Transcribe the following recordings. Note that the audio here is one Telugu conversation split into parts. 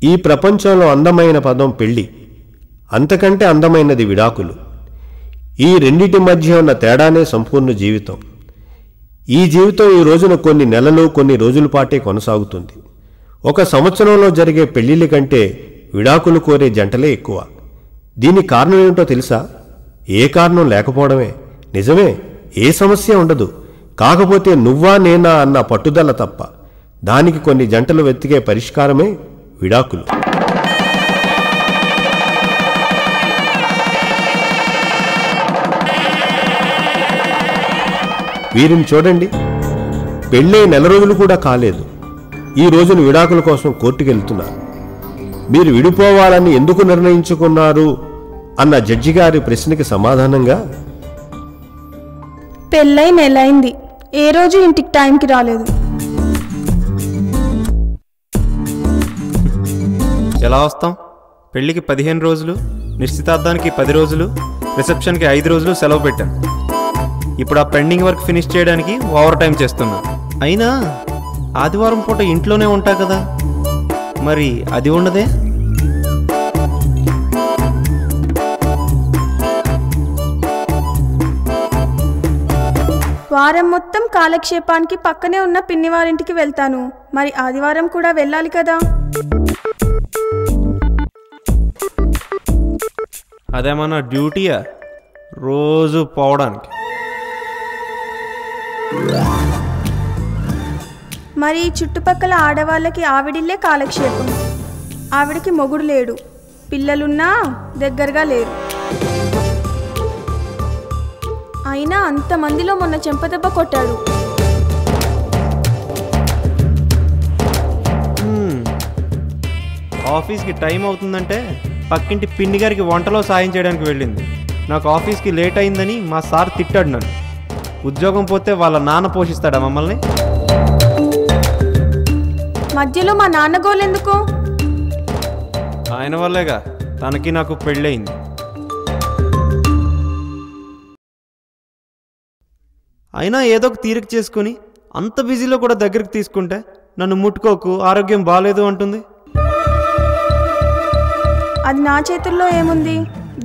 ఈ ప్రపంచంలో అందమైన పదం పెళ్లి, అంతకంటే అందమైనది విడాకులు. ఈ రెండిటి మధ్య ఉన్న తేడానే సంపూర్ణ జీవితం. ఈ జీవితం ఈ రోజున కొన్ని నెలలు, కొన్ని రోజుల పాటే కొనసాగుతుంది. ఒక సంవత్సరంలో జరిగే పెళ్లిళ్ళ కంటే విడాకులు కోరే జంటలే ఎక్కువ. దీనికి కారణం ఏమిటో తెలుసా? ఏ కారణం లేకపోవడమే. నిజమే, ఏ సమస్య ఉండదు. కాకపోతే నువ్వా నేనా అన్న పట్టుదల తప్ప. దానికి కొన్ని జంటలు వెతికే పరిష్కారమే విడాకులు. వీరిని చూడండి, పెళ్ళే నెల రోజులు కూడా కాలేదు. ఈ రోజున విడాకుల కోసం కోర్టుకెళ్తున్నారు. మీరు విడిపోవాలని ఎందుకు నిర్ణయించుకున్నారు అన్న జడ్జి గారి ప్రశ్నకి సమాధానంగా, పెళ్ళై నెలైంది, ఏ రోజు ఇంటికి టైంకి రాలేదు. ఎలా వస్తాం? పెళ్ళికి 15 రోజులు, నిశ్చితార్థానికి 10 రోజులు, రిసెప్షన్కి 5 రోజులు సెలవు పెట్టాను. ఇప్పుడు ఆ పెండింగ్ వర్క్ ఫినిష్ చేయడానికి ఓవర్ టైం చేస్తున్నా. అయినా ఆదివారం పూట ఇంట్లోనే ఉంటా కదా, మరి అది ఉండదే. వారం మొత్తం కాలక్షేపానికి పక్కనే ఉన్న పిన్నివారింటికి వెళ్తాను, మరి ఆదివారం కూడా వెళ్ళాలి కదా. అదేమన్నా డ్యూటీయా రోజు పోవడానికి? మరి చుట్టుపక్కల ఆడవాళ్ళకి ఆవిడిల్లే కాలక్షేపం. ఆవిడికి మొగుడు లేడు, పిల్లలున్నా దగ్గరగా లేరు. అయినా అంతమందిలో మొన్న చెంపదెబ్బ కొట్టాడు. ఆఫీస్కి టైం అవుతుందంటే పక్కింటి పిన్ని గారికి వంటలో సాయం చేయడానికి వెళ్ళింది. నాకు ఆఫీస్కి లేట్ అయిందని మా సార్ తిట్టాడు నన్ను. ఉద్యోగం పోతే వాళ్ళ నాన్న పోషిస్తాడా మమ్మల్ని? మధ్యలో మా నాన్న గోలెందుకు? ఆయన వల్లేగా తనకి నాకు పెళ్ళయింది. అయినా ఏదో ఒక తీరిక చేసుకుని అంత బిజీలో కూడా దగ్గరికి తీసుకుంటే నన్ను ముట్టుకోకు, ఆరోగ్యం బాగాలేదు అంటుంది. అది నా చేతుల్లో ఏముంది?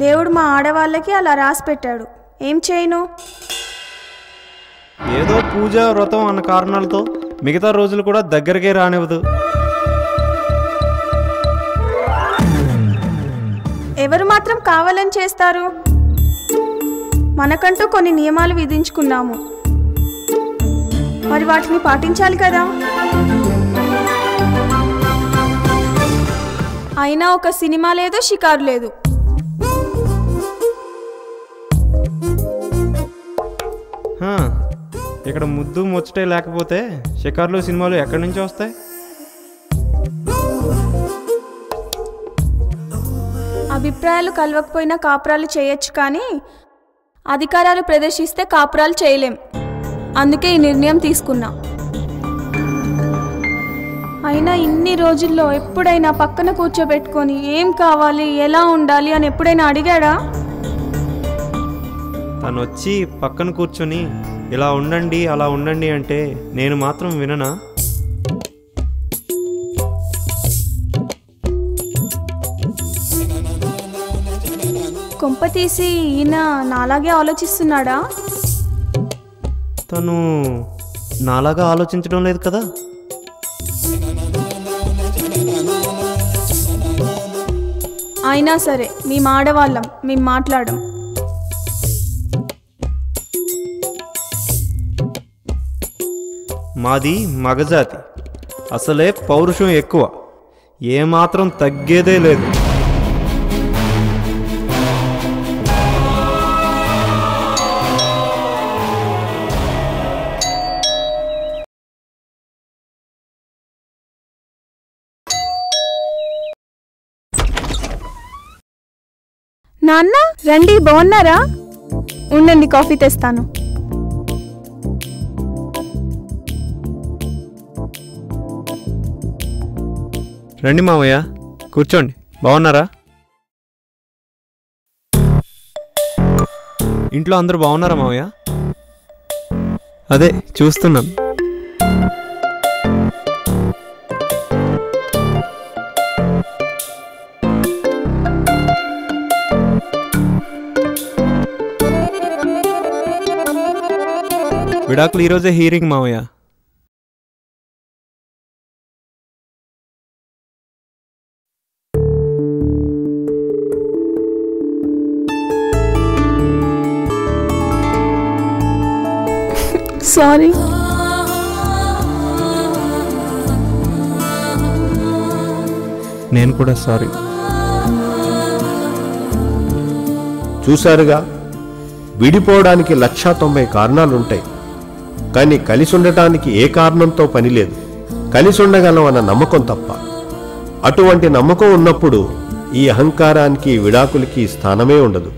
దేవుడు మా ఆడవాళ్ళకి అలా రాసి పెట్టాడు, ఏం చేయను? ఏదో పూజ వ్రతం అన్న కారణాలతో మిగతా రోజులు కూడా దగ్గరకే రానివ్వదు. ఎవరు మాత్రం కావాలని చేస్తారు? మనకంటూ కొన్ని నియమాలు విధించుకున్నాము, మరి వాటిని పాటించాలి కదా. అయినా ఒక సినిమా లేదు, షికారు లేదు. ఇక్కడ ముద్దు ముచ్చటే లేకపోతే షికార్లు సినిమాలు ఎక్కడి నుంచి వస్తాయి? అభిప్రాయాలు కలవకపోయినా కాపురాలు చేయొచ్చు, కానీ అధికారాలు ప్రదర్శిస్తే కాపురాలు చేయలేం. అందుకే ఈ నిర్ణయం తీసుకున్నా. అయినా ఇన్ని రోజుల్లో ఎప్పుడైనా పక్కన కూర్చోబెట్టుకొని ఏం కావాలి, ఎలా ఉండాలి అని ఎప్పుడైనా అడిగాడా? తను వచ్చి పక్కన కూర్చొని ఇలా ఉండండి అలా ఉండండి అంటే నేను మాత్రం విననా? కొంప తీసి ఈయన నాలాగే ఆలోచిస్తున్నాడా? తను నాలాగా ఆలోచించడం లేదు కదా. అయినా సరే మేము ఆడవాళ్ళం, మేము మాట్లాడం. మాది మగజాతి, అసలే పౌరుషం ఎక్కువ, ఏమాత్రం తగ్గేదే లేదు. నాన్న రండి, బాగున్నారా? ఉండండి, కాఫీ తెస్తాను. రండి మామయ్య, కూర్చోండి. బాగున్నారా? ఇంట్లో అందరూ బాగున్నారా మామయ్య? అదే చూస్తున్నాను. విడాకులు ఈరోజే హీరింగ్ మావయ్య. సారీ. నేను కూడా సారీ. చూశారుగా, విడిపోవడానికి 190 కారణాలుంటాయి, కానీ కలిసి ఉండటానికి ఏ కారణంతో పని లేదు, కలిసి ఉండగలం అన్న నమ్మకం తప్ప. అటువంటి నమ్మకం ఉన్నప్పుడు ఈ అహంకారానికి, విడాకులకి స్థానమే ఉండదు.